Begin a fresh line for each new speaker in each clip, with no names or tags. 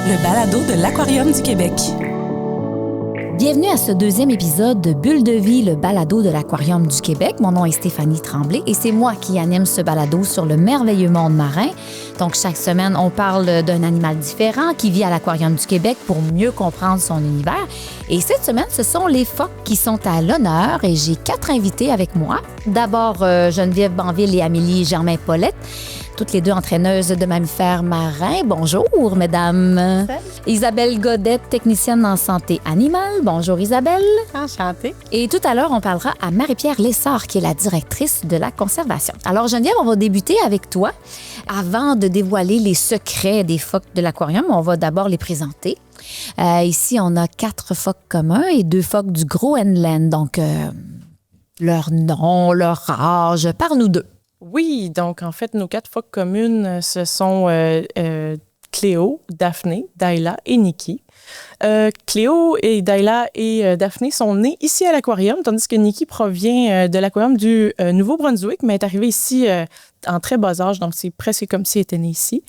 le balado de l'Aquarium du Québec.
Bienvenue à ce deuxième épisode de Bulle de vie, le balado de l'Aquarium du Québec. Mon nom est Stéphanie Tremblay et c'est moi qui anime ce balado sur le merveilleux monde marin. Donc, chaque semaine, on parle d'un animal différent qui vit à l'Aquarium du Québec pour mieux comprendre son univers. Et cette semaine, ce sont les phoques qui sont à l'honneur et j'ai 4 invités avec moi. D'abord, Geneviève Banville et Amélie Germain-Paulette, toutes les deux entraîneuses de mammifères marins. Bonjour, mesdames.
Salut.
Isabelle Godette, technicienne en santé animale. Bonjour, Isabelle.
Enchantée.
Et tout à l'heure, on parlera à Marie-Pierre Lessard, qui est la directrice de la conservation. Alors, Geneviève, on va débuter avec toi. Avant de dévoiler les secrets des phoques de l'aquarium, on va d'abord les présenter. Ici, on a 4 phoques communs et 2 phoques du Groenland. Donc, leur nom, leur âge, parle-nous d'eux.
Oui, donc en fait, nos 4 phoques communes, ce sont Cléo, Daphné, Daila et Nikki. Cléo et Daila et Daphné sont nés ici à l'aquarium, tandis que Nikki provient de l'aquarium du Nouveau-Brunswick, mais est arrivée ici en très bas âge, donc c'est presque comme si elle était née ici.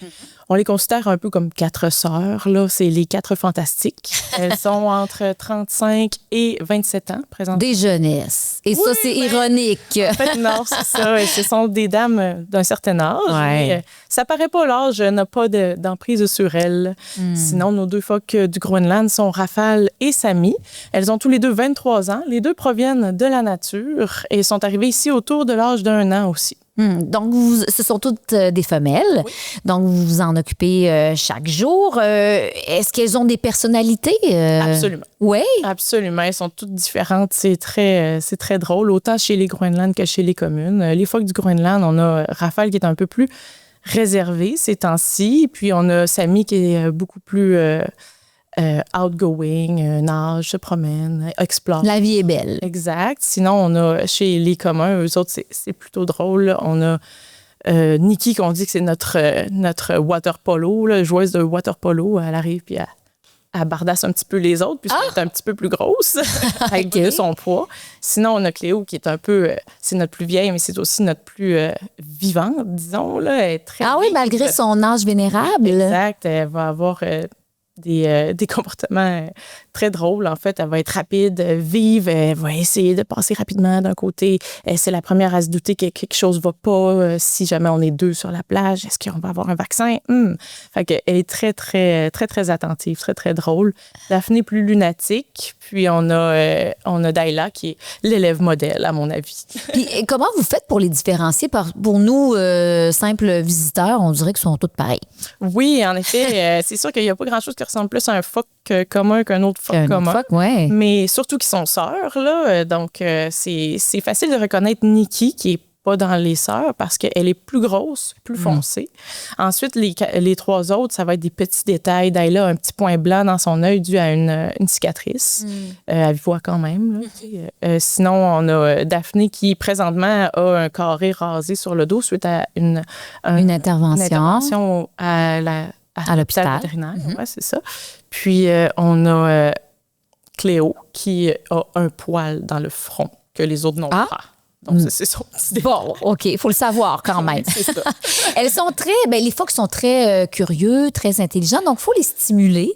On les considère un peu comme 4 sœurs, là, c'est les 4 fantastiques. Elles sont entre 35 et 27 ans présentement.
Des jeunesses. Et
Oui,
ça, c'est ironique.
En fait, non, c'est ça. Et ce sont des dames d'un certain âge.
Ouais.
Mais, ça paraît pas, l'âge n'a pas d'emprise sur elles. Sinon, nos 2 phoques du Groenland sont Rafale et Samy. Elles ont tous les deux 23 ans. Les 2 proviennent de la nature et sont arrivées ici autour de l'âge d'1 an aussi.
Donc, ce sont toutes des femelles.
Oui.
Donc, vous vous en occupez chaque jour. Est-ce qu'elles ont des personnalités?
Absolument.
Oui.
Absolument. Elles sont toutes différentes. C'est très drôle, autant chez les Groenland que chez les communes. Les phoques du Groenland, on a Rafale qui est un peu plus réservé ces temps-ci. Puis, on a Samy qui est beaucoup plus outgoing, nage, se promène, explore.
La vie est belle.
Exact. Sinon, on a chez les communs, eux autres, c'est plutôt drôle. On a Nikki, qu'on dit que c'est notre water polo, là, joueuse de water polo. Elle arrive puis elle bardasse un petit peu les autres, puisqu'elle est un petit peu plus grosse, avec son poids. Sinon, on a Cléo, qui est un peu... c'est notre plus vieille, mais c'est aussi notre plus vivante, disons. Là. Elle est très
Oui,
vive.
malgré son âge vénérable.
Exact. Elle va avoir... des comportements très drôles. En fait, elle va être rapide, vive, elle va essayer de passer rapidement d'un côté. C'est la première à se douter que quelque chose ne va pas. Si jamais on est 2 sur la plage, est-ce qu'on va avoir un vaccin? Fait qu'elle est très, très, très, très attentive, très, très drôle. Daphné plus lunatique. Puis on a Daila qui est l'élève modèle, à mon avis.
Puis, comment vous faites pour les différencier? Pour nous, simples visiteurs, on dirait qu'ils sont toutes pareilles.
Oui, en effet, c'est sûr qu'il n'y a pas grand-chose qui ressemble plus à un phoque commun qu'un autre phoque commun.
Ouais.
Mais surtout qu'ils sont sœurs, là. Donc, c'est facile de reconnaître Nikki, qui est pas dans les sœurs, parce qu'elle est plus grosse, plus foncée. Ensuite, les 3 autres, ça va être des petits détails. Daila a un petit point blanc dans son œil dû à une cicatrice. Elle voit quand même. Là, sinon, on a Daphné qui, présentement, a un carré rasé sur le dos suite à une intervention à l'hôpital vétérinaire. Ouais, c'est ça. Puis, on a Cléo qui a un poil dans le front que les autres n'ont pas. Donc, c'est son petit détail.
Bon, OK, il faut le savoir quand même.
C'est ça.
Elles sont les phoques sont très curieux, très intelligents, donc il faut les stimuler.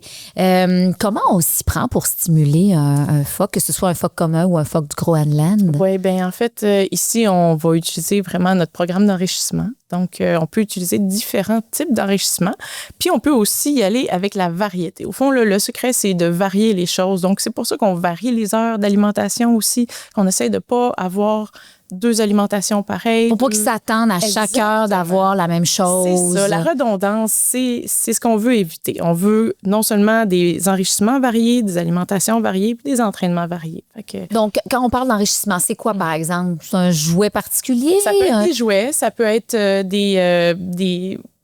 Comment on s'y prend pour stimuler un phoque, que ce soit un phoque commun ou un phoque du Groenland?
Oui, bien en fait, ici, on va utiliser vraiment notre programme d'enrichissement. Donc, on peut utiliser différents types d'enrichissement. Puis, on peut aussi y aller avec la variété. Au fond, le secret, c'est de varier les choses. Donc, c'est pour ça qu'on varie les heures d'alimentation aussi, qu'on essaie de ne pas avoir 2 alimentations pareilles.
Pour pas qu'ils s'attendent à chaque heure d'avoir la même chose.
C'est ça. La redondance, c'est ce qu'on veut éviter. On veut non seulement des enrichissements variés, des alimentations variées, puis des entraînements variés.
Donc, quand on parle d'enrichissement, c'est quoi, par exemple? C'est un jouet particulier?
Ça peut être des jouets, ça peut être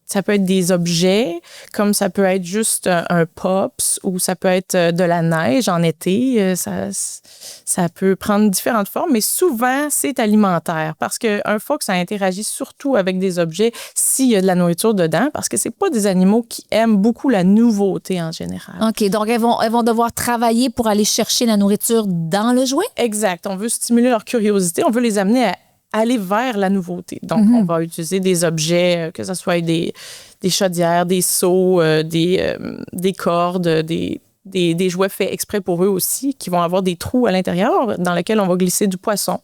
ça peut être des objets, comme ça peut être juste un pops ou ça peut être de la neige en été. Ça peut prendre différentes formes, mais souvent, c'est alimentaire parce qu'un phoque, ça interagit surtout avec des objets s'il y a de la nourriture dedans parce que c'est pas des animaux qui aiment beaucoup la nouveauté en général.
OK, donc elles vont devoir travailler pour aller chercher la nourriture dans le jouet?
Exact. On veut stimuler leur curiosité. On veut les amener à aller vers la nouveauté. Donc, on va utiliser des objets, que ce soit des chaudières, des seaux, des cordes, des jouets faits exprès pour eux aussi, qui vont avoir des trous à l'intérieur dans lesquels on va glisser du poisson.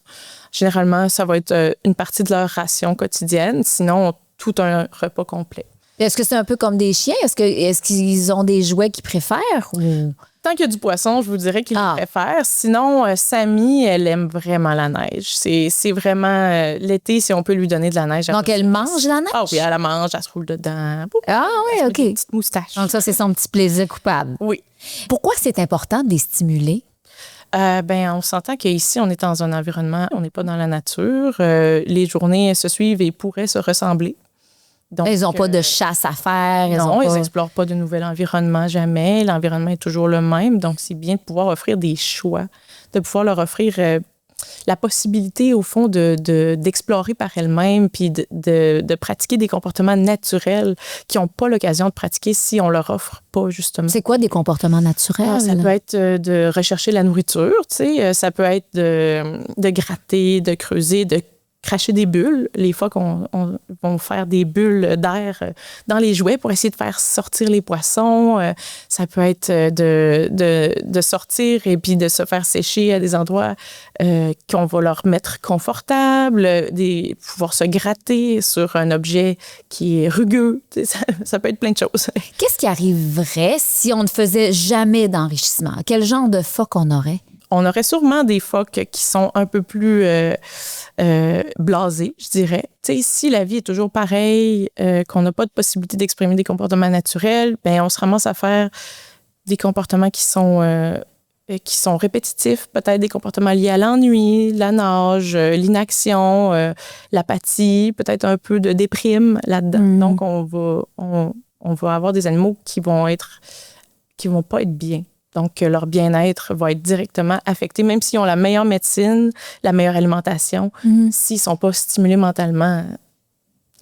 Généralement, ça va être une partie de leur ration quotidienne, sinon tout un repas complet.
Est-ce que c'est un peu comme des chiens? Est-ce qu'ils ont des jouets qu'ils préfèrent? Ou...
Tant qu'il y a du poisson, je vous dirais qu'ils le préfèrent. Sinon, Sammy, elle aime vraiment la neige. C'est vraiment l'été, si on peut lui donner de la neige.
Donc, elle mange la neige?
Ah oui, elle la mange, elle se roule dedans.
Ah oui, OK.
Une petite moustache.
Donc, ça, c'est son petit plaisir coupable.
Oui.
Pourquoi c'est important de les stimuler?
On s'entend qu'ici, on est dans un environnement, on n'est pas dans la nature. Les journées se suivent et pourraient se ressembler. Donc,
ils n'ont pas de chasse à faire.
Ils n'explorent pas de nouvel environnement jamais. L'environnement est toujours le même. Donc, c'est bien de pouvoir offrir des choix, de pouvoir leur offrir la possibilité, au fond, d'explorer par elles-mêmes puis de pratiquer des comportements naturels qu'ils n'ont pas l'occasion de pratiquer si on leur offre pas, justement.
C'est quoi des comportements naturels?
Ça peut être de rechercher la nourriture, tu sais. Ça peut être de gratter, de creuser, de cracher des bulles. Les phoques vont faire des bulles d'air dans les jouets pour essayer de faire sortir les poissons. Ça peut être de sortir et puis de se faire sécher à des endroits qu'on va leur mettre confortables, pouvoir se gratter sur un objet qui est rugueux. Ça peut être plein de choses.
Qu'est-ce qui arriverait si on ne faisait jamais d'enrichissement? Quel genre de phoque on aurait?
On aurait sûrement des phoques qui sont un peu plus blasés, je dirais. Tu sais, si la vie est toujours pareille, qu'on n'a pas de possibilité d'exprimer des comportements naturels, on se ramasse à faire des comportements qui sont répétitifs, peut-être des comportements liés à l'ennui, la nage, l'inaction, l'apathie, peut-être un peu de déprime là-dedans. Donc, on va avoir des animaux qui vont pas être bien. Donc, leur bien-être va être directement affecté, même s'ils ont la meilleure médecine, la meilleure alimentation. S'ils ne sont pas stimulés mentalement,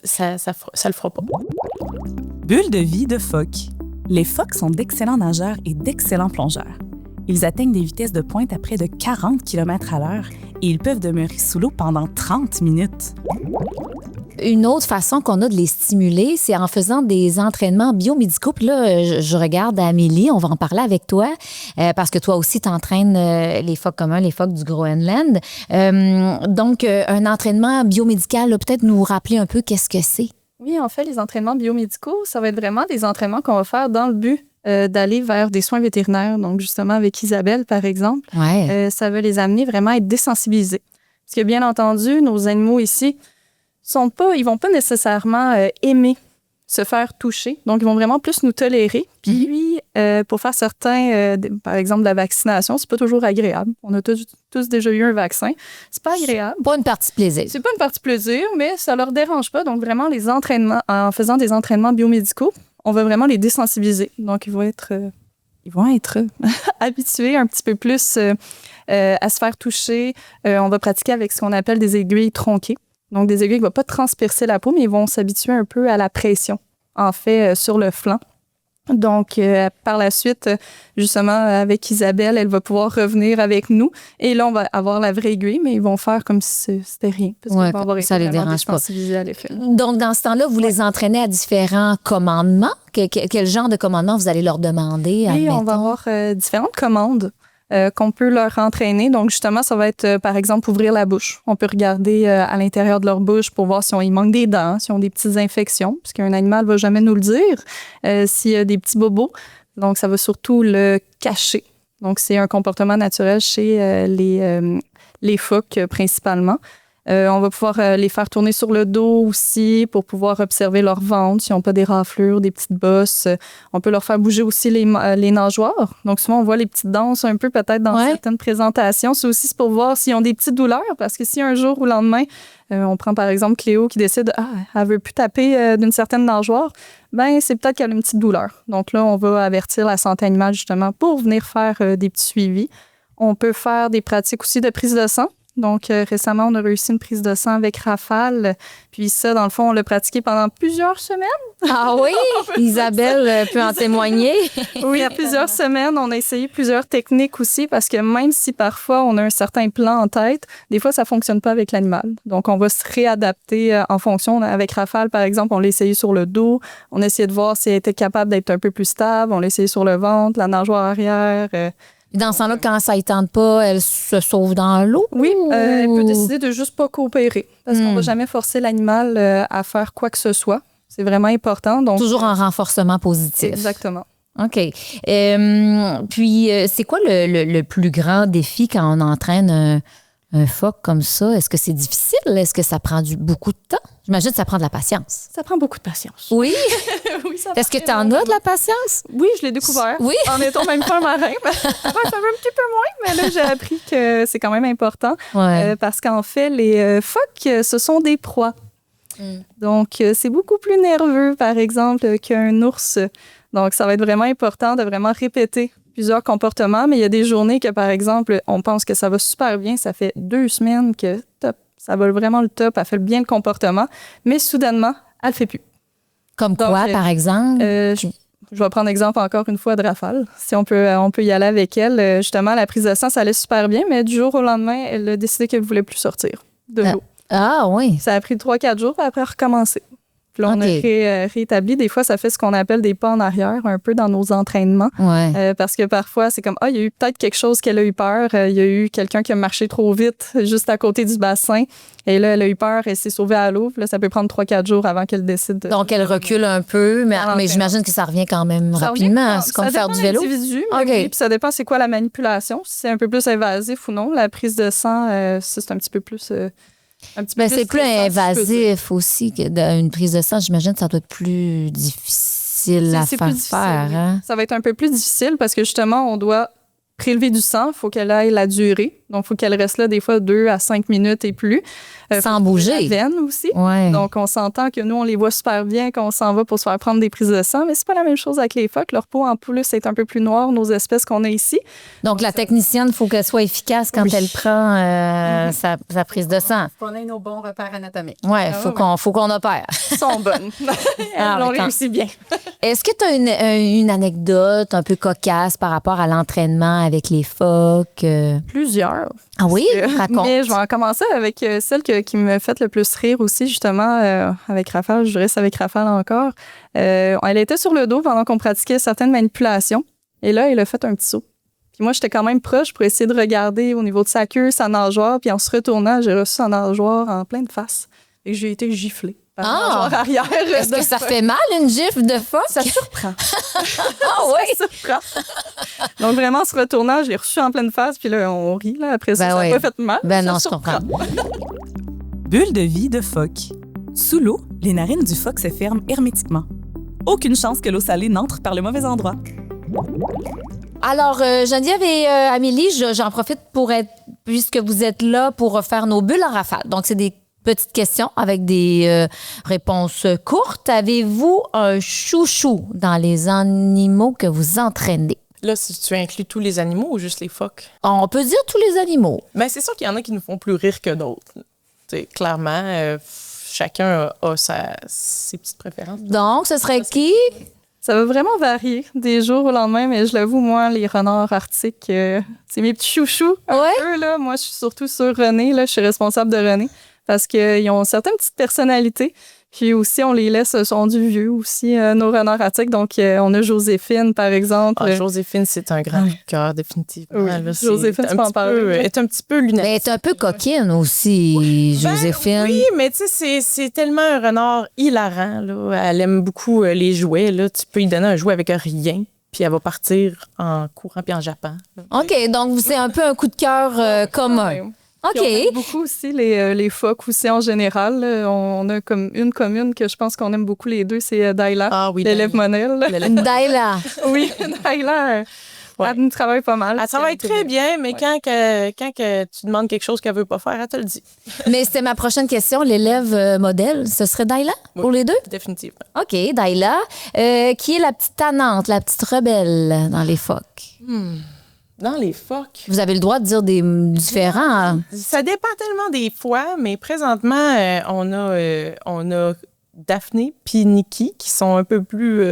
ça le fera pas.
Bulle de vie de phoque. Les phoques sont d'excellents nageurs et d'excellents plongeurs. Ils atteignent des vitesses de pointe à près de 40 km/h et ils peuvent demeurer sous l'eau pendant 30 minutes.
Une autre façon qu'on a de les stimuler, c'est en faisant des entraînements biomédicaux. Puis là, je regarde Amélie, on va en parler avec toi, parce que toi aussi, tu entraînes les phoques communs, les phoques du Groenland. Donc, un entraînement biomédical, là, peut-être nous rappeler un peu qu'est-ce que c'est?
Oui, en fait, les entraînements biomédicaux, ça va être vraiment des entraînements qu'on va faire dans le but d'aller vers des soins vétérinaires. Donc, justement, avec Isabelle, par exemple, ça va les amener vraiment à être désensibilisés. Parce que, bien entendu, nos animaux ici, ils vont pas nécessairement aimer se faire toucher. Donc, ils vont vraiment plus nous tolérer. Puis, pour faire certains, par exemple, la vaccination, c'est pas toujours agréable. On a tous déjà eu un vaccin. C'est pas agréable.
Pas une partie plaisir.
C'est pas une partie plaisir, mais ça leur dérange pas. Donc, vraiment, les entraînements, en faisant des entraînements biomédicaux, on va vraiment les désensibiliser. Donc, ils vont être habitués un petit peu plus à se faire toucher. On va pratiquer avec ce qu'on appelle des aiguilles tronquées. Donc, des aiguilles qui ne vont pas transpercer la peau, mais ils vont s'habituer un peu à la pression, en fait, sur le flanc. Donc, par la suite, justement, avec Isabelle, elle va pouvoir revenir avec nous. Et là, on va avoir la vraie aiguille, mais ils vont faire comme si c'était rien. Parce
ouais,
qu'ils vont avoir
ça
été
les dérange pas.
à l'effet.
Donc, dans ce temps-là, vous les entraînez à différents commandements. Quel genre de commandement vous allez leur demander?
Oui, on va avoir différentes commandes qu'on peut leur entraîner. Donc, justement, ça va être, par exemple, ouvrir la bouche. On peut regarder à l'intérieur de leur bouche pour voir il manque des dents, s'ils ont des petites infections, parce qu'un animal ne va jamais nous le dire, s'il y a des petits bobos. Donc, ça va surtout le cacher. Donc, c'est un comportement naturel chez les phoques principalement. On va pouvoir les faire tourner sur le dos aussi pour pouvoir observer leur ventre, s'ils n'ont pas des raflures, des petites bosses. On peut leur faire bouger aussi les nageoires. Donc, souvent, on voit les petites danses un peu peut-être dans certaines présentations. C'est aussi pour voir s'ils ont des petites douleurs, parce que si un jour ou le lendemain, on prend par exemple Cléo qui décide « elle veut plus taper d'une certaine nageoire », c'est peut-être qu'elle a une petite douleur. Donc là, on va avertir la santé animale justement pour venir faire des petits suivis. On peut faire des pratiques aussi de prise de sang. Donc, récemment, on a réussi une prise de sang avec Rafale. Puis ça, dans le fond, on l'a pratiqué pendant plusieurs semaines.
Ah oui? Isabelle peut en témoigner.
Oui, il y a plusieurs semaines. On a essayé plusieurs techniques aussi parce que même si parfois on a un certain plan en tête, des fois, ça ne fonctionne pas avec l'animal. Donc, on va se réadapter en fonction. Avec Rafale, par exemple, on l'a essayé sur le dos. On a essayé de voir si elle était capable d'être un peu plus stable. On l'a essayé sur le ventre, la nageoire arrière.
Dans ce temps-là, quand ça ne tente pas, elle se sauve dans l'eau?
Oui, elle peut décider de juste pas coopérer parce qu'on ne va jamais forcer l'animal à faire quoi que ce soit. C'est vraiment important. Donc,
toujours en renforcement positif.
Exactement.
OK. Puis, c'est quoi le plus grand défi quand on entraîne un phoque comme ça? Est-ce que c'est difficile? Est-ce que ça prend beaucoup de temps? J'imagine que ça prend de la patience.
Ça prend beaucoup de patience.
Oui?
Oui, ça
Est-ce que tu en as de la patience?
Oui, je l'ai découvert.
Oui?
En étant même pas un marin. Ça fait un petit peu moins, mais là, j'ai appris que c'est quand même important.
Ouais.
Parce qu'en fait, les phoques, ce sont des proies. Donc, c'est beaucoup plus nerveux, par exemple, qu'un ours. Donc, ça va être vraiment important de vraiment répéter plusieurs comportements. Mais il y a des journées que, par exemple, on pense que ça va super bien. Ça fait 2 semaines que top, ça va vraiment le top. Elle fait bien le comportement. Mais soudainement, elle ne le fait plus.
Comme quoi, par exemple?
Je vais prendre exemple encore une fois de Rafale. Si on peut y aller avec elle. Justement, la prise de sang, ça allait super bien. Mais du jour au lendemain, elle a décidé qu'elle ne voulait plus sortir de l'eau.
Ah oui.
Ça a pris 3-4 jours, puis après, recommencer. Puis là, on a réétabli. Des fois, ça fait ce qu'on appelle des pas en arrière, un peu dans nos entraînements.
Ouais.
Parce que parfois, c'est comme, il y a eu peut-être quelque chose qu'elle a eu peur. Il y a eu quelqu'un qui a marché trop vite juste à côté du bassin. Et là, elle a eu peur, elle s'est sauvée à l'eau. Puis là, ça peut prendre 3-4 jours avant qu'elle décide.
Donc, elle recule un peu, mais j'imagine que ça revient quand même rapidement. C'est comme faire du vélo.
Individu, mais oui, puis ça dépend c'est quoi la manipulation. Si c'est un peu plus invasif ou non. La prise de sang, ça, c'est un petit peu plus...
c'est plus invasif aussi qu'une prise de sang. J'imagine que ça doit être plus difficile à faire. Hein?
Ça va être un peu plus difficile parce que justement, on doit prélever du sang. Il faut qu'elle aille la durée. Donc, il faut qu'elle reste là des fois 2 à 5 minutes et plus.
Sans bouger.
La veine aussi.
Ouais.
Donc, on s'entend que nous, on les voit super bien quand on s'en va pour se faire prendre des prises de sang, mais c'est pas la même chose avec les phoques. Leur peau, en plus, est un peu plus noire, nos espèces qu'on a ici.
Donc, la technicienne, il faut qu'elle soit efficace quand elle prend sa prise de sang.
Il faut qu'on ait nos bons repères anatomiques.
Oui, il faut qu'on opère.
Elles sont bonnes. Elles ont réussi bien.
Est-ce que tu as une anecdote un peu cocasse par rapport à l'entraînement avec les phoques?
Plusieurs.
Ah oui? Raconte.
Mais je vais en commencer avec celle qui me fait le plus rire aussi, justement, avec Rafale. Je reste avec Rafale encore. Elle était sur le dos pendant qu'on pratiquait certaines manipulations. Et là, elle a fait un petit saut. Puis moi, j'étais quand même proche pour essayer de regarder au niveau de sa queue, sa nageoire. Puis en se retournant, j'ai reçu sa nageoire en pleine face. Et j'ai été giflée. Arrière.
Est-ce que ça fait mal, une gifle de phoque?
Ça surprend.
Ah oui?
Ça surprend. Donc, vraiment, en se retournant, je l'ai reçu en pleine face. Puis là, on rit. Là. Après ça, ça n'a pas fait mal.
Non, je comprends.
Bulle de vie de phoque. Sous l'eau, les narines du phoque se ferment hermétiquement. Aucune chance que l'eau salée n'entre par le mauvais endroit.
Alors, Geneviève et Amélie, j'en profite puisque vous êtes là pour refaire nos bulles en rafale. Donc, c'est des petites questions avec des réponses courtes. Avez-vous un chouchou dans les animaux que vous entraînez?
Là, si tu inclus tous les animaux ou juste les phoques?
On peut dire tous les animaux.
Bien, c'est sûr qu'il y en a qui nous font plus rire que d'autres. Clairement, chacun a ses petites préférences.
Donc, ce serait qui?
Ça va vraiment varier des jours au lendemain, mais je l'avoue, moi, les renards arctiques, c'est mes petits chouchous.
Ouais.
Là, moi, je suis surtout sur René. Là, je suis responsable de René parce qu'ils ont certaines petites personnalités. Puis aussi, on les laisse, sont du vieux aussi, nos renards arctiques. Donc, on a Joséphine, par exemple.
Ah, Joséphine, c'est un grand cœur, définitivement.
Oui.
Là,
Joséphine, tu peux en parler.
Elle est un petit peu lunatique.
Mais elle est un peu coquine aussi, Joséphine.
Oui, mais tu sais, c'est tellement un renard hilarant. Là. Elle aime beaucoup les jouets. Là. Tu peux lui donner un jouet avec rien, puis elle va partir en courant puis en jappant.
OK, donc c'est un peu un coup de cœur commun. OK.
Puis on aime beaucoup aussi les phoques aussi en général. On a comme une commune que je pense qu'on aime beaucoup les deux, c'est Daila,
Ah oui,
l'élève modèle.
Daila.
Oui, Daila, elle nous travaille pas mal.
Elle travaille très bien, mais quand tu demandes quelque chose qu'elle veut pas faire, elle te le dit.
Mais c'était ma prochaine question. L'élève modèle, ce serait Daila pour les deux?
Définitivement.
OK, Daila. Qui est la petite tannante, la petite rebelle dans les phoques?
Dans les phoques.
Vous avez le droit de dire des différents.
Ça dépend tellement des fois, mais présentement, on a Daphné puis Nikki qui sont un peu plus...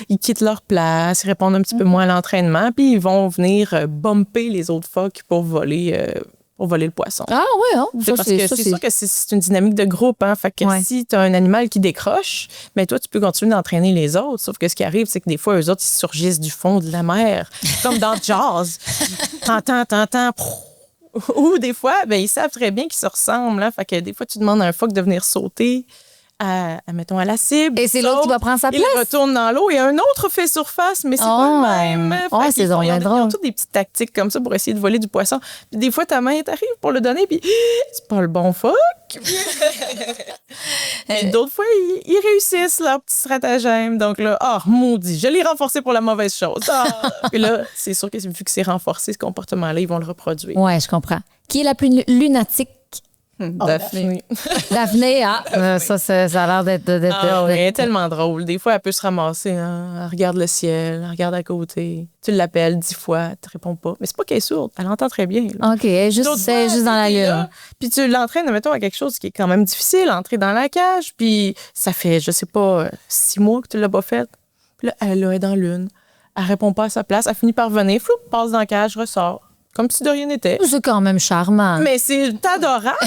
ils quittent leur place, ils répondent un petit peu moins à l'entraînement, puis ils vont venir bumper les autres phoques pour voler le poisson.
Ah oui,
Parce que c'est sûr que c'est une dynamique de groupe. Hein? Fait que si tu as un animal qui décroche, mais toi, tu peux continuer d'entraîner les autres. Sauf que ce qui arrive, c'est que des fois, eux autres, ils surgissent du fond de la mer, comme dans Jaws. T'entends. Ou des fois, ils savent très bien qu'ils se ressemblent. Hein? Fait que des fois, tu demandes à un phoque de venir sauter mettons, à la cible.
Et c'est l'autre qui va prendre sa place.
Il retourne dans l'eau et un autre fait surface, mais c'est pas le même.
C'est drôle.
Ils ont toutes des petites tactiques comme ça pour essayer de voler du poisson. Puis des fois, ta main t'arrive pour le donner, puis c'est pas le bon phoque. Et d'autres fois, ils réussissent leur petit stratagème. Donc là, maudit, je l'ai renforcé pour la mauvaise chose. Puis là, c'est sûr que vu que c'est renforcé, ce comportement-là, ils vont le reproduire.
Oui, je comprends. Qui est la plus lunatique?
Daphné.
Daphné, ça a l'air d'être...
Elle est tellement drôle. Des fois, elle peut se ramasser. Hein? Elle regarde le ciel, elle regarde à côté. Tu l'appelles 10 fois, elle te répond pas. Mais c'est pas qu'elle est sourde, elle entend très bien. Là.
OK, juste dans la lune.
Puis tu l'entraînes, mettons, à quelque chose qui est quand même difficile, entrer dans la cage. Puis ça fait, je sais pas, 6 mois que tu l'as pas fait. Puis là, elle est dans la lune. Elle répond pas à sa place. Elle finit par venir, passe dans la cage, ressort. Comme si de rien n'était.
C'est quand même charmant.
Mais c'est adorable.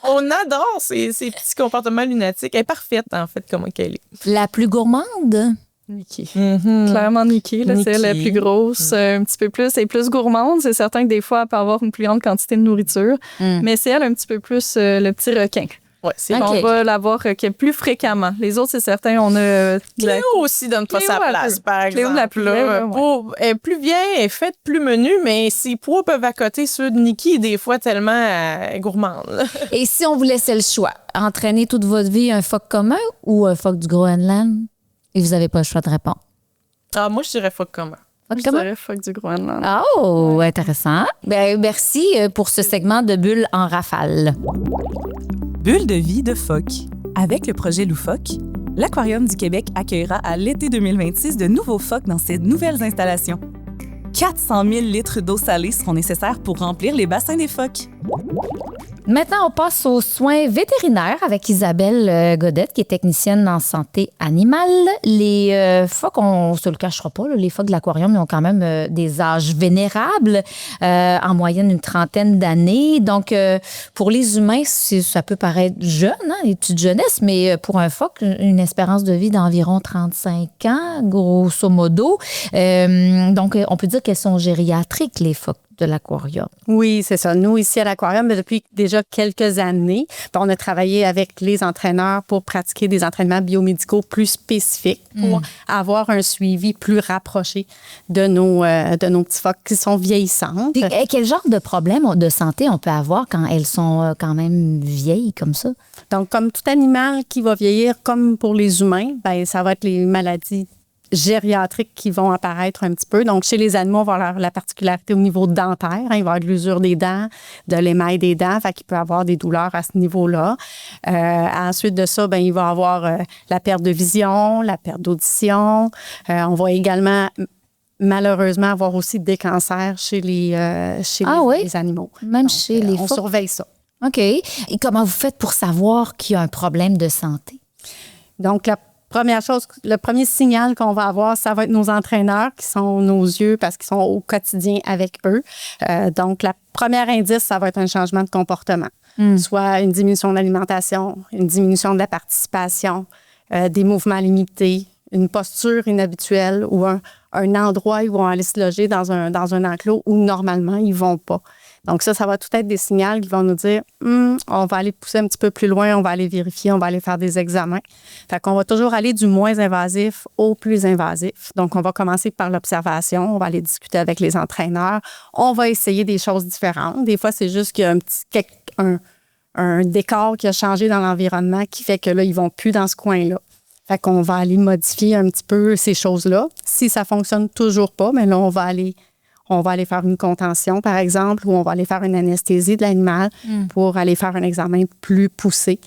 On adore ces petits comportements lunatiques. Elle est parfaite, en fait, comment qu'elle est.
La plus gourmande?
Nikki. Clairement, Nikki, c'est elle la plus grosse. Un petit peu plus. Elle est plus gourmande. C'est certain que des fois, elle peut avoir une plus grande quantité de nourriture. Mais c'est elle un petit peu plus le petit requin.
Ouais,
on va l'avoir plus fréquemment. Les autres, c'est certain, on a...
Cléo aussi donne pas sa place, par exemple.
Cléo, la plus vieille,
elle est plus vieille, elle est faite plus menue, mais ses poids peuvent accoter ceux de Nikki, des fois tellement gourmande.
Et si on vous laissait le choix, entraîner toute votre vie un phoque commun ou un phoque du Groenland? Et vous n'avez pas le choix de répondre.
Moi, je dirais phoque commun.
Je dirais phoque du Groenland.
Intéressant. Merci pour ce segment de Bulles en rafale.
Bulle de vie de phoque. Avec le projet Loufoque, l'Aquarium du Québec accueillera à l'été 2026 de nouveaux phoques dans ses nouvelles installations. 400 000 litres d'eau salée seront nécessaires pour remplir les bassins des phoques.
Maintenant, on passe aux soins vétérinaires avec Isabelle Godette, qui est technicienne en santé animale. Les phoques, on ne se le cachera pas, les phoques de l'aquarium, ils ont quand même des âges vénérables, en moyenne une trentaine d'années. Donc, pour les humains, ça peut paraître jeune, les petites jeunesses, mais pour un phoque, une espérance de vie d'environ 35 ans, grosso modo. Donc, on peut dire qu'elles sont gériatriques, les phoques de l'aquarium.
Oui, c'est ça. Nous, ici à l'aquarium, depuis déjà quelques années, on a travaillé avec les entraîneurs pour pratiquer des entraînements biomédicaux plus spécifiques pour avoir un suivi plus rapproché de nos petits phoques qui sont vieillissantes.
Et quel genre de problème de santé on peut avoir quand elles sont quand même vieilles comme ça?
Donc, comme tout animal qui va vieillir, comme pour les humains, ça va être les maladies gériatriques qui vont apparaître un petit peu. Donc, chez les animaux, on va avoir la particularité au niveau dentaire. Il va y avoir de l'usure des dents, de l'émail des dents, fait qu'il peut avoir des douleurs à ce niveau-là. Ensuite de ça, il va y avoir la perte de vision, la perte d'audition. On va également, malheureusement, avoir aussi des cancers chez les animaux.
Même donc, chez les
on
phoques?
Surveille ça.
OK. Et comment vous faites pour savoir qu'il y a un problème de santé?
Donc, le premier signal qu'on va avoir, ça va être nos entraîneurs qui sont nos yeux parce qu'ils sont au quotidien avec eux. Donc, la première indice, ça va être un changement de comportement. Soit une diminution de l'alimentation, une diminution de la participation, des mouvements limités, une posture inhabituelle ou un endroit où ils vont aller se loger dans un enclos où normalement ils ne vont pas. Donc ça va tout être des signaux qui vont nous dire on va aller pousser un petit peu plus loin, on va aller vérifier, on va aller faire des examens. Fait qu'on va toujours aller du moins invasif au plus invasif. Donc, on va commencer par l'observation, on va aller discuter avec les entraîneurs, on va essayer des choses différentes. Des fois, c'est juste qu'il y a un décor qui a changé dans l'environnement qui fait que là, ils ne vont plus dans ce coin-là. Fait qu'on va aller modifier un petit peu ces choses-là. Si ça ne fonctionne toujours pas, mais là, on va aller faire une contention, par exemple, ou on va aller faire une anesthésie de l'animal pour aller faire un examen plus poussé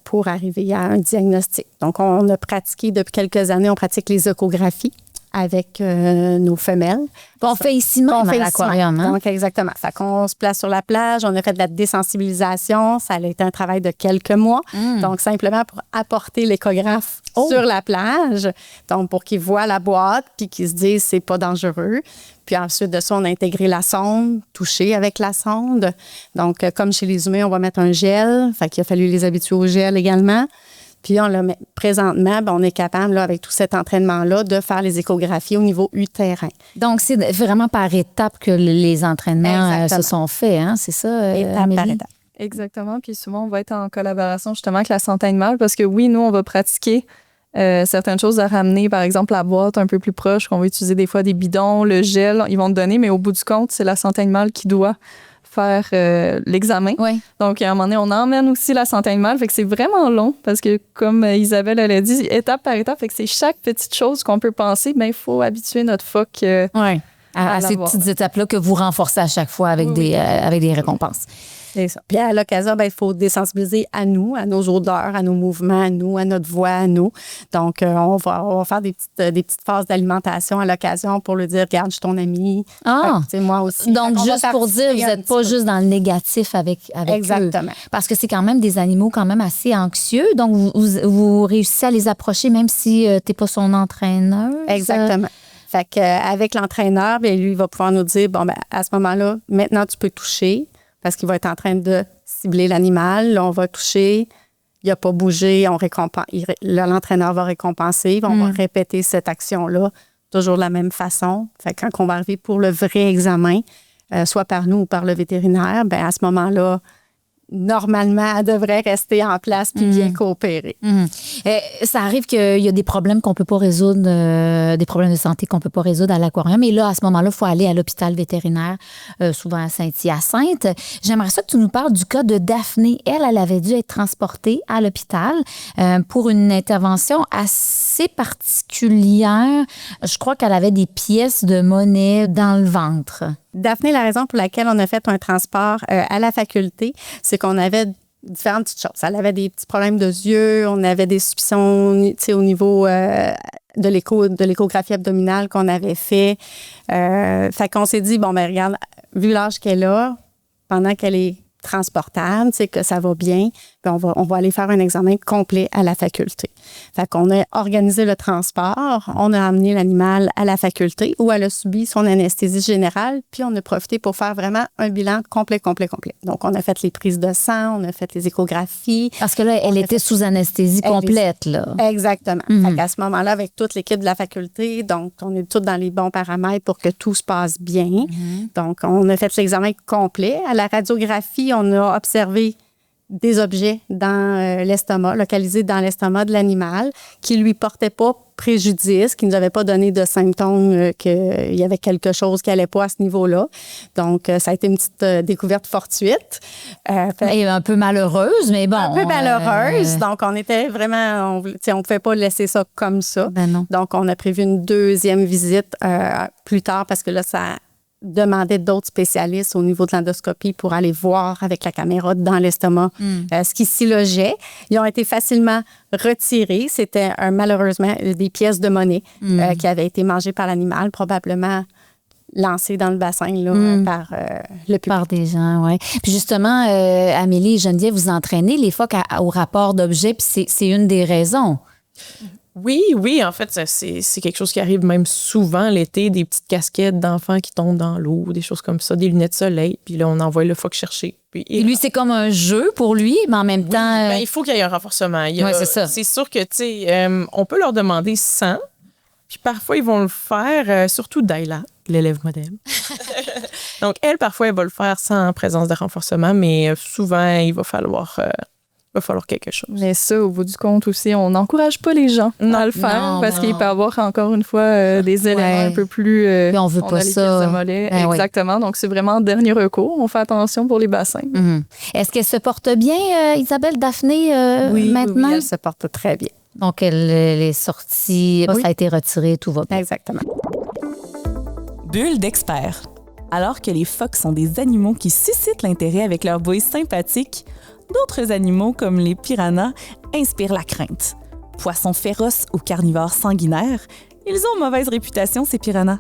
pour arriver à un diagnostic. Donc, on a pratiqué depuis quelques années, on pratique les échographies avec nos femelles.
Qu'on fait ici même à l'aquarium. Hein?
Donc, exactement. Fait qu'on se place sur la plage, on a fait de la désensibilisation. Ça a été un travail de quelques mois. Donc, simplement pour apporter l'échographe sur la plage. Donc, pour qu'ils voient la boîte puis qu'ils se disent c'est pas dangereux. Puis ensuite de ça, on a intégré la sonde, touché avec la sonde. Donc, comme chez les humains, on va mettre un gel. Fait qu'il a fallu les habituer au gel également. Puis présentement, on est capable, là, avec tout cet entraînement-là, de faire les échographies au niveau utérin.
Donc, c'est vraiment par étapes que les entraînements se sont faits, hein? C'est ça,
étape par étape.
Exactement. Puis souvent, on va être en collaboration justement avec la santé animale parce que oui, nous, on va pratiquer certaines choses à ramener, par exemple la boîte un peu plus proche, qu'on va utiliser des fois des bidons, le gel, ils vont te donner, mais au bout du compte, c'est la santé animale qui doit faire l'examen.
Oui.
Donc, à un moment donné, on emmène aussi la santé animale. Fait que c'est vraiment long parce que, comme Isabelle elle a dit, étape par étape, fait que c'est chaque petite chose qu'on peut penser, mais il faut habituer notre phoque
à ces petites étapes-là que vous renforcez à chaque fois avec, avec des récompenses.
C'est ça. Puis à l'occasion, il faut désensibiliser à nous, à nos odeurs, à nos mouvements, à nous, à notre voix, à nous. Donc, on va faire des petites phases d'alimentation à l'occasion pour lui dire, regarde, je suis ton ami. Moi aussi.
Donc, juste pour dire, vous n'êtes pas juste dans le négatif avec
Exactement.
eux. Parce que c'est quand même des animaux quand même assez anxieux. Donc, vous réussissez à les approcher même si tu n'es pas son entraîneur.
Exactement. Fait qu'avec l'entraîneur, lui, il va pouvoir nous dire, à ce moment-là, maintenant, tu peux toucher. Parce qu'il va être en train de cibler l'animal. Là, on va toucher, il n'a pas bougé, l'entraîneur va récompenser. On va répéter cette action-là toujours de la même façon. Fait que quand on va arriver pour le vrai examen, soit par nous ou par le vétérinaire, à ce moment-là, normalement, elle devrait rester en place puis bien coopérer.
Ça arrive qu'il y a des problèmes qu'on ne peut pas résoudre, des problèmes de santé qu'on ne peut pas résoudre à l'aquarium. Et là, à ce moment-là, il faut aller à l'hôpital vétérinaire, souvent à Saint-Hyacinthe. J'aimerais ça que tu nous parles du cas de Daphné. Elle avait dû être transportée à l'hôpital pour une intervention assez particulière. Je crois qu'elle avait des pièces de monnaie dans le ventre.
Daphné, la raison pour laquelle on a fait un transport à la faculté, c'est qu'on avait différentes petites choses. Elle avait des petits problèmes de yeux, on avait des soupçons au niveau de l'échographie abdominale qu'on avait fait. Fait qu'on s'est dit, regarde, vu l'âge qu'elle a, pendant qu'elle est transportable, que ça va bien, on va aller faire un examen complet à la faculté. Fait qu'on a organisé le transport, on a amené l'animal à la faculté où elle a subi son anesthésie générale, puis on a profité pour faire vraiment un bilan complet. Donc, on a fait les prises de sang, on a fait les échographies.
Parce que là, elle était sous anesthésie complète, là.
Exactement. Fait qu'à ce moment-là, avec toute l'équipe de la faculté, donc, on est tous dans les bons paramètres pour que tout se passe bien. Donc, on a fait l'examen complet. À la radiographie, on a observé des objets dans l'estomac, localisés dans l'estomac de l'animal, qui lui portaient pas préjudice, qui nous avaient pas donné de symptômes qu'il y avait quelque chose qui allait pas à ce niveau-là. Donc, ça a été une petite découverte fortuite.
Et un peu malheureuse, mais bon.
Un peu malheureuse. Donc, on était vraiment... on pouvait pas laisser ça comme ça.
Non.
Donc, on a prévu une deuxième visite plus tard parce que là, ça demandait d'autres spécialistes au niveau de l'endoscopie pour aller voir avec la caméra dans l'estomac ce qui s'y logeait. Ils ont été facilement retirés. C'était malheureusement des pièces de monnaie qui avaient été mangées par l'animal, probablement lancées dans le bassin là, par le public.
Par des gens, oui. Puis justement, Amélie et Geneviève, vous entraînez les phoques au rapport d'objets, puis c'est une des raisons.
Oui, en fait, c'est quelque chose qui arrive même souvent l'été, des petites casquettes d'enfants qui tombent dans l'eau, des choses comme ça, des lunettes de soleil, puis là, on envoie le phoque chercher.
Et lui, c'est comme un jeu pour lui, mais en même temps...
il faut qu'il y ait un renforcement.
Oui, c'est ça.
C'est sûr que, tu sais, on peut leur demander 100, puis parfois, ils vont le faire, surtout Daila, l'élève modèle. Donc, elle, parfois, elle va le faire sans présence de renforcement, mais souvent, il va falloir quelque chose.
Mais ça, au bout du compte aussi, on n'encourage pas les gens à le faire parce qu'il peut y avoir encore une fois des éléments un peu plus...
Puis on veut pas ça.
Exactement. Donc, c'est vraiment dernier recours. On fait attention pour les bassins.
Est-ce qu'elle se porte bien, Isabelle, Daphné, maintenant?
Oui, elle se porte très bien.
Donc, elle est sortie, ça a été retiré, tout va bien.
Exactement.
Bulle d'expert. Alors que les phoques sont des animaux qui suscitent l'intérêt avec leur bouille sympathique, d'autres animaux, comme les piranhas, inspirent la crainte. Poissons féroces ou carnivores sanguinaires, Ils ont mauvaise réputation, ces piranhas.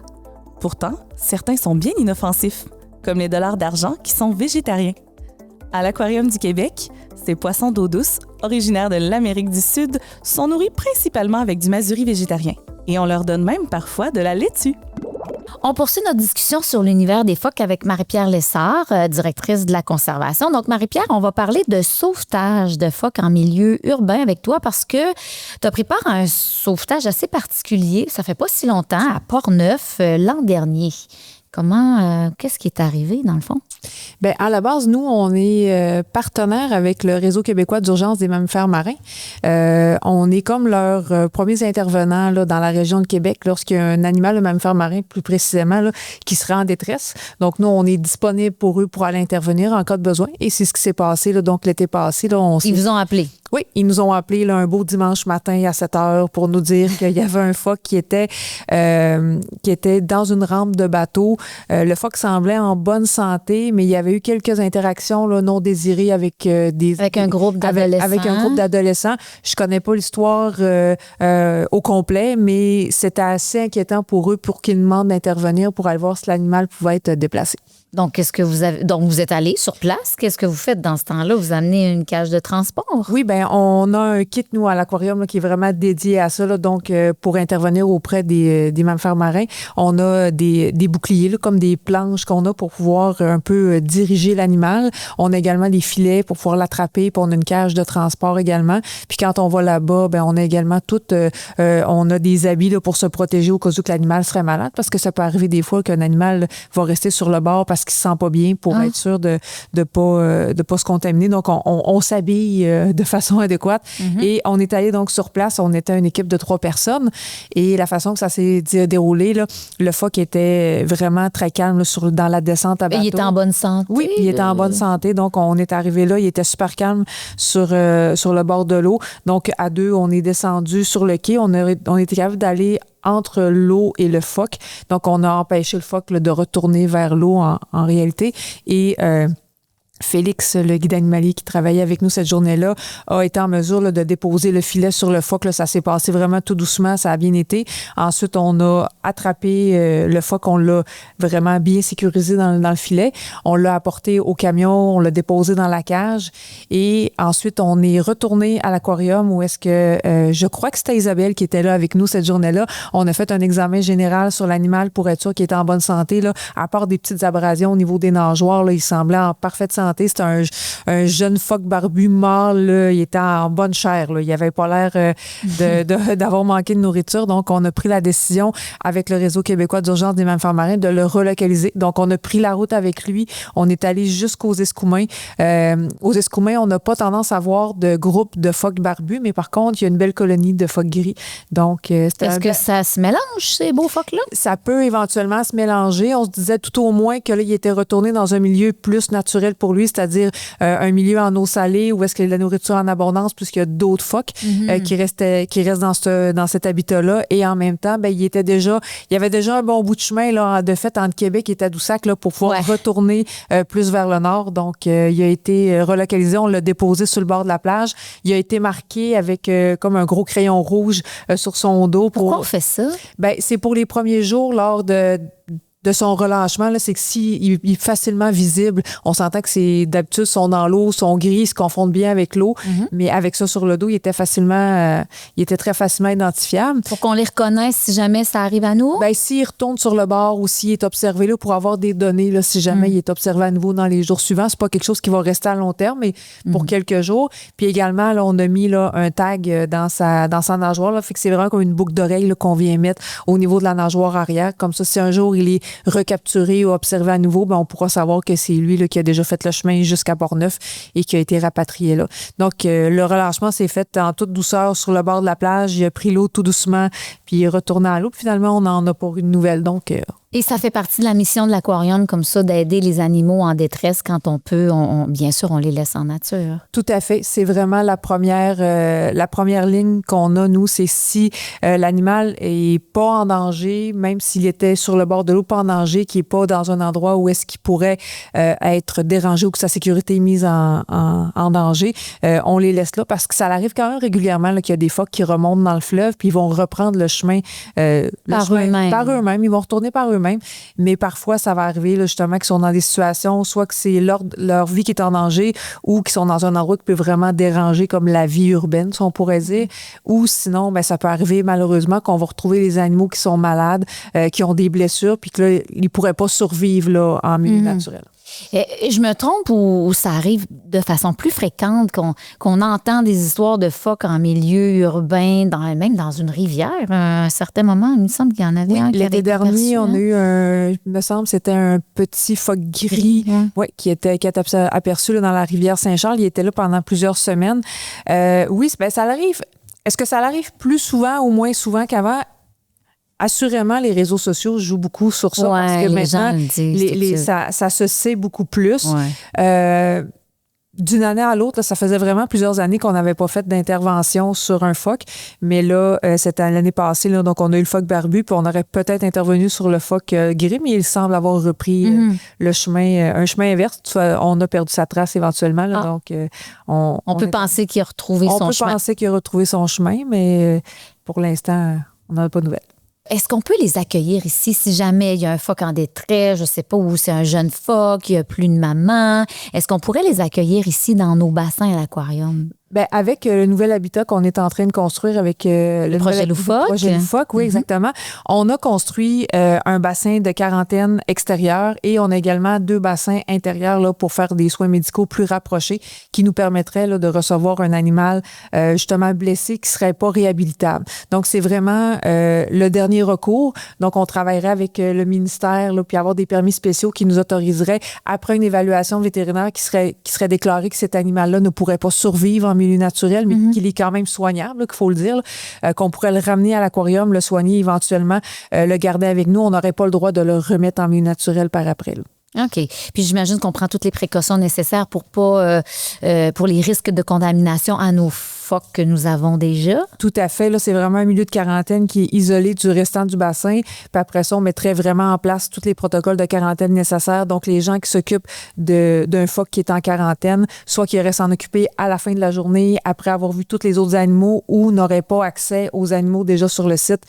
Pourtant, certains sont bien inoffensifs, comme les dollars d'argent qui sont végétariens. À l'Aquarium du Québec, ces poissons d'eau douce, originaires de l'Amérique du Sud, sont nourris principalement avec du masuri végétarien. Et on leur donne même parfois de la laitue.
On poursuit notre discussion sur l'univers des phoques avec Marie-Pierre Lessard, directrice de la conservation. Donc, Marie-Pierre, on va parler de sauvetage de phoques en milieu urbain avec toi parce que tu as pris part à un sauvetage assez particulier. Ça fait pas si longtemps, à Port-Neuf, l'an dernier. Qu'est-ce qui est arrivé, dans le fond?
Bien, à la base, nous, on est partenaire avec le Réseau québécois d'urgence des mammifères marins. On est comme leurs premiers intervenants là, dans la région de Québec lorsqu'il y a un animal, un mammifère marin plus précisément, là, qui serait en détresse. Donc, nous, on est disponible pour eux pour aller intervenir en cas de besoin. Et c'est ce qui s'est passé. Là, donc, l'été passé, là,
Ils vous ont appelé?
Oui, ils nous ont appelé là, un beau dimanche matin à 7 heures pour nous dire qu'il y avait un phoque qui était dans une rampe de bateau. Le phoque semblait en bonne santé, mais il y avait eu quelques interactions là, non désirées avec
un groupe d'adolescents.
Avec un groupe d'adolescents. Je connais pas l'histoire au complet, mais c'était assez inquiétant pour eux pour qu'ils demandent d'intervenir pour aller voir si l'animal pouvait être déplacé.
Donc, vous êtes allé sur place. Qu'est-ce que vous faites dans ce temps-là? Vous amenez une cage de transport?
Oui, bien, on a un kit, nous, à l'aquarium, là, qui est vraiment dédié à ça. Là, donc, pour intervenir auprès des mammifères marins, on a des boucliers, là, comme des planches qu'on a pour pouvoir un peu diriger l'animal. On a également des filets pour pouvoir l'attraper, puis on a une cage de transport également. Puis quand on va là-bas, bien, on a également on a des habits là, pour se protéger au cas où que l'animal serait malade, parce que ça peut arriver des fois qu'un animal va rester sur le bord parce qu'il se sent pas bien pour être sûr de pas se contaminer. Donc, on s'habille de façon adéquate. Et on est allé donc sur place. On était une équipe de 3 personnes. Et la façon que ça s'est déroulé, là, le phoque était vraiment très calme là, dans la descente à bateau.
Et il était en bonne santé?
Oui, il était en bonne santé. Donc, on est arrivé là. Il était super calme sur le bord de l'eau. Donc, à 2, on est descendu sur le quai. On était capable d'aller entre l'eau et le phoque. Donc, on a empêché le phoque là, de retourner vers l'eau en réalité. Et Félix, le guide animalier qui travaillait avec nous cette journée-là, a été en mesure là, de déposer le filet sur le phoque. Là, ça s'est passé vraiment tout doucement, ça a bien été. Ensuite, on a attrapé le phoque, on l'a vraiment bien sécurisé dans le filet. On l'a apporté au camion, on l'a déposé dans la cage. Et ensuite, on est retourné à l'aquarium où est-ce que, je crois que c'était Isabelle qui était là avec nous cette journée-là. On a fait un examen général sur l'animal pour être sûr qu'il était en bonne santé. Là. À part des petites abrasions au niveau des nageoires, là, il semblait en parfaite santé. C'était un jeune phoque barbu mâle. Là. Il était en bonne chair. Là. Il n'avait pas l'air d'avoir manqué de nourriture. Donc, on a pris la décision avec le Réseau québécois d'urgence des mammifères marins de le relocaliser. Donc, on a pris la route avec lui. On est allé jusqu'aux Escoumins. Aux Escoumins, on n'a pas tendance à voir de groupe de phoques barbus, mais par contre, il y a une belle colonie de phoques gris. Donc,
est-ce que ça se mélange, ces beaux phoques-là?
Ça peut éventuellement se mélanger. On se disait tout au moins que là, il était retourné dans un milieu plus naturel pour lui, c'est-à-dire un milieu en eau salée où est-ce qu'il y a de la nourriture en abondance puisqu'il y a d'autres phoques qui restent dans cet habitat-là. Et en même temps, ben, il y avait déjà un bon bout de chemin là, de fait entre Québec et Tadoussac là, pour pouvoir retourner plus vers le nord. Donc, il a été relocalisé. On l'a déposé sur le bord de la plage. Il a été marqué avec comme un gros crayon rouge sur son dos.
Pourquoi on fait ça?
Ben, c'est pour les premiers jours lors de son relâchement, là, c'est que s'il est facilement visible, on s'entend que c'est d'habitude sont dans l'eau, sont gris, ils se confondent bien avec l'eau, mais avec ça sur le dos, il était très facilement identifiable.
Pour qu'on les reconnaisse si jamais ça arrive à nous?
Ben, s'il retourne sur le bord ou s'il est observé là, pour avoir des données, là, si jamais il est observé à nouveau dans les jours suivants, c'est pas quelque chose qui va rester à long terme, mais pour quelques jours. Puis également, là, on a mis là, un tag dans sa nageoire, là, fait que c'est vraiment comme une boucle d'oreille là, qu'on vient mettre au niveau de la nageoire arrière. Comme ça, si un jour il est recapturé ou observé à nouveau, ben on pourra savoir que c'est lui là, qui a déjà fait le chemin jusqu'à Port-Neuf et qui a été rapatrié là. Donc, le relâchement s'est fait en toute douceur sur le bord de la plage. Il a pris l'eau tout doucement, puis il est retourné à l'eau. Puis finalement, on n'en a pas eu de nouvelles. Donc,
Et ça fait partie de la mission de l'aquarium, comme ça, d'aider les animaux en détresse quand on peut. Bien sûr, on les laisse en nature.
Tout à fait. C'est vraiment la première ligne qu'on a, nous, c'est si l'animal est pas en danger, même s'il était sur le bord de l'eau, pas en danger, qui est pas dans un endroit où est-ce qu'il pourrait être dérangé ou que sa sécurité est mise en danger, on les laisse là parce que ça arrive quand même régulièrement là, qu'il y a des phoques qui remontent dans le fleuve puis ils vont reprendre le chemin
par eux-mêmes.
Ils vont retourner par eux-mêmes. Mais parfois, ça va arriver là, justement qu'ils sont dans des situations, soit que c'est leur vie qui est en danger ou qu'ils sont dans un endroit qui peut vraiment déranger, comme la vie urbaine, si on pourrait dire. Ou sinon, ben, ça peut arriver malheureusement qu'on va retrouver les animaux qui sont malades, qui ont des blessures, puis que là, ils ne pourraient pas survivre là, en milieu naturel.
Et je me trompe ou ça arrive de façon plus fréquente qu'on entend des histoires de phoques en milieu urbain, même dans une rivière. À un certain moment, il me semble qu'il y en avait un qui avait été aperçu.
L'été dernier, on a eu il me semble, c'était un petit phoque gris qui était aperçu là, dans la rivière Saint-Charles. Il était là pendant plusieurs semaines. Oui, ben, ça arrive. Est-ce que ça arrive plus souvent ou moins souvent qu'avant? Assurément, les réseaux sociaux jouent beaucoup sur ça parce que maintenant, ça se sait beaucoup plus. Ouais. D'une année à l'autre, là, ça faisait vraiment plusieurs années qu'on n'avait pas fait d'intervention sur un phoque. Mais là, c'était l'année passée, là, donc on a eu le phoque barbu, puis on aurait peut-être intervenu sur le phoque gris, mais il semble avoir repris le chemin, un chemin inverse. On a perdu sa trace éventuellement. Là, donc,
on peut penser qu'il a retrouvé son chemin.
On peut penser qu'il a retrouvé son chemin, mais pour l'instant, on n'en a pas de nouvelles.
Est-ce qu'on peut les accueillir ici si jamais il y a un phoque en détresse, je ne sais pas, où c'est un jeune phoque, il n'y a plus de maman? Est-ce qu'on pourrait les accueillir ici dans nos bassins à l'aquarium?
Bien, avec le nouvel habitat qu'on est en train de construire avec le
projet Loufoque.
Projet Loufoque, oui, exactement. On a construit un bassin de quarantaine extérieur et on a également 2 bassins intérieurs là, pour faire des soins médicaux plus rapprochés qui nous permettraient là, de recevoir un animal justement blessé qui ne serait pas réhabilitable. Donc, c'est vraiment le dernier recours. Donc, on travaillerait avec le ministère là, puis avoir des permis spéciaux qui nous autoriseraient, après une évaluation vétérinaire qui serait déclarée que cet animal-là ne pourrait pas survivre en milieu naturel, mais qu'il est quand même soignable, qu'il faut le dire, qu'on pourrait le ramener à l'aquarium, le soigner éventuellement, le garder avec nous. On n'aurait pas le droit de le remettre en milieu naturel par après. Là.
OK. Puis j'imagine qu'on prend toutes les précautions nécessaires pour les risques de contamination à nos phoques que nous avons déjà.
Tout à fait. Là, c'est vraiment un milieu de quarantaine qui est isolé du restant du bassin. Puis après ça, on mettrait vraiment en place tous les protocoles de quarantaine nécessaires. Donc, les gens qui s'occupent d'un phoque qui est en quarantaine, soit qui auraient s'en occuper à la fin de la journée, après avoir vu tous les autres animaux, ou n'auraient pas accès aux animaux déjà sur le site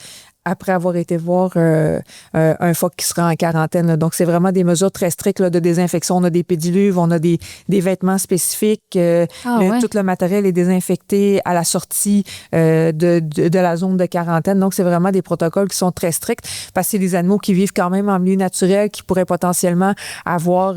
après avoir été voir un phoque qui sera en quarantaine. Là. Donc, c'est vraiment des mesures très strictes là, de désinfection. On a des pédiluves, on a des vêtements spécifiques. Tout le matériel est désinfecté à la sortie de la zone de quarantaine. Donc, c'est vraiment des protocoles qui sont très stricts parce que c'est des animaux qui vivent quand même en milieu naturel, qui pourraient potentiellement avoir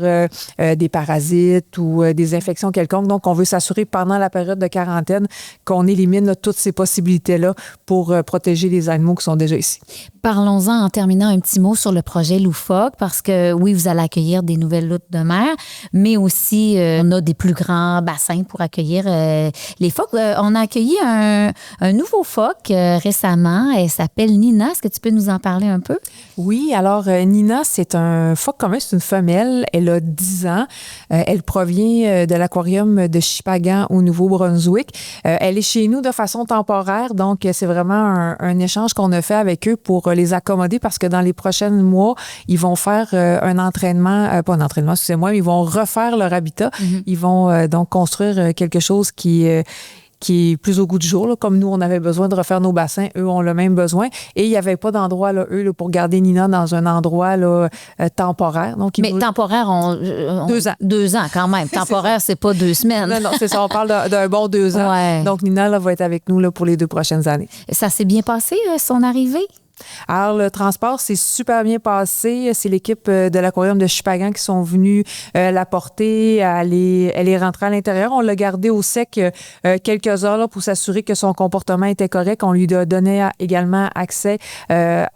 des parasites ou des infections quelconques. Donc, on veut s'assurer pendant la période de quarantaine qu'on élimine là, toutes ces possibilités-là pour protéger les animaux qui sont déjà ici.
Parlons-en en terminant un petit mot sur le projet Loufoque, parce que oui, vous allez accueillir des nouvelles loutres de mer, mais aussi on a des plus grands bassins pour accueillir les phoques. On a accueilli un nouveau phoque récemment. Elle s'appelle Nina. Est-ce que tu peux nous en parler un peu?
Oui, alors Nina, c'est un phoque commun, c'est une femelle. Elle a 10 ans. Elle provient de l'aquarium de Shippagan au Nouveau-Brunswick. Elle est chez nous de façon temporaire, donc c'est vraiment un échange qu'on a fait avec eux pour les accommoder parce que dans les prochains mois, ils vont faire un entraînement, pas un entraînement, excusez-moi, ils vont refaire leur habitat. Ils vont donc construire quelque chose qui est plus au goût du jour. Là. Comme nous, on avait besoin de refaire nos bassins, eux ont le même besoin. Et il n'y avait pas d'endroit, là, eux, là, pour garder Nina dans un endroit là, temporaire. Donc,
mais temporaire,
2 ans.
2 ans quand même. Temporaire, c'est pas 2 semaines.
Non, c'est ça. On parle d'un bon 2 ans.
Ouais.
Donc, Nina là, va être avec nous là, pour les 2 prochaines années.
Ça s'est bien passé, son arrivée?
Alors, le transport s'est super bien passé. C'est l'équipe de l'aquarium de Shippagan qui sont venus la porter. Elle est rentrée à l'intérieur. On l'a gardée au sec quelques heures là, pour s'assurer que son comportement était correct. On lui a donné également accès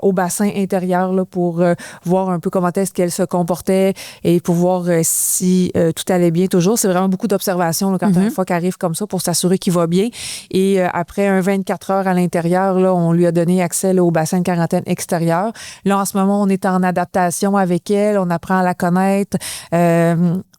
au bassin intérieur là, pour voir un peu comment est-ce qu'elle se comportait et pour voir si tout allait bien toujours. C'est vraiment beaucoup d'observations là, quand un phoque arrive comme ça pour s'assurer qu'il va bien. Et après un 24 heures à l'intérieur, là, on lui a donné accès là, au bassin de quarantaine extérieure. Là, en ce moment, on est en adaptation avec elle, on apprend à la connaître.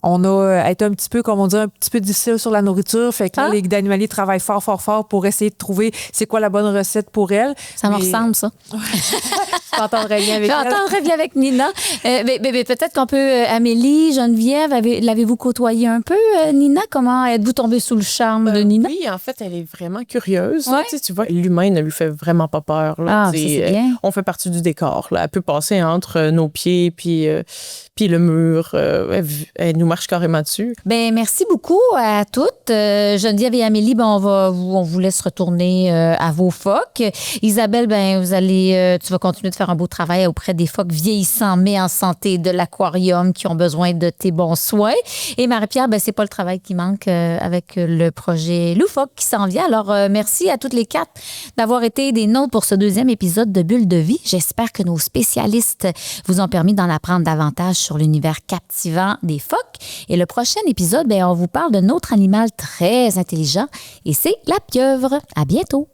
On a été un petit peu, comme on dit, un petit peu difficile sur la nourriture. Fait que là, les guides animaliers travaillent fort pour essayer de trouver c'est quoi la bonne recette pour elle.
Ça me ressemble, ça.
Je t'entendrais bien avec elle.
J'entendrais bien avec Nina. Mais peut-être qu'on peut... Amélie, Geneviève, l'avez-vous côtoyée un peu, Nina? Comment êtes-vous tombée sous le charme de Nina?
Oui, en fait, elle est vraiment curieuse.
Ouais.
Tu vois, l'humain ne lui fait vraiment pas peur. Là.
Ah, c'est bien.
On fait partie du décor. Là. Elle peut passer entre nos pieds puis le mur. Elle nous marche carrément dessus.
Ben merci beaucoup à toutes. Geneviève et Amélie, on vous laisse retourner à vos phoques. Isabelle, tu vas continuer de faire un beau travail auprès des phoques vieillissants mais en santé de l'aquarium qui ont besoin de tes bons soins. Et Marie-Pierre, c'est pas le travail qui manque avec le projet Loufoque qui s'en vient. Alors, merci à toutes les 4 d'avoir été des nôtres pour ce 2e épisode de Bulle de vie. J'espère que nos spécialistes vous ont permis d'en apprendre davantage sur l'univers captivant des phoques. Et le prochain épisode, on vous parle d'un autre animal très intelligent et c'est la pieuvre. À bientôt!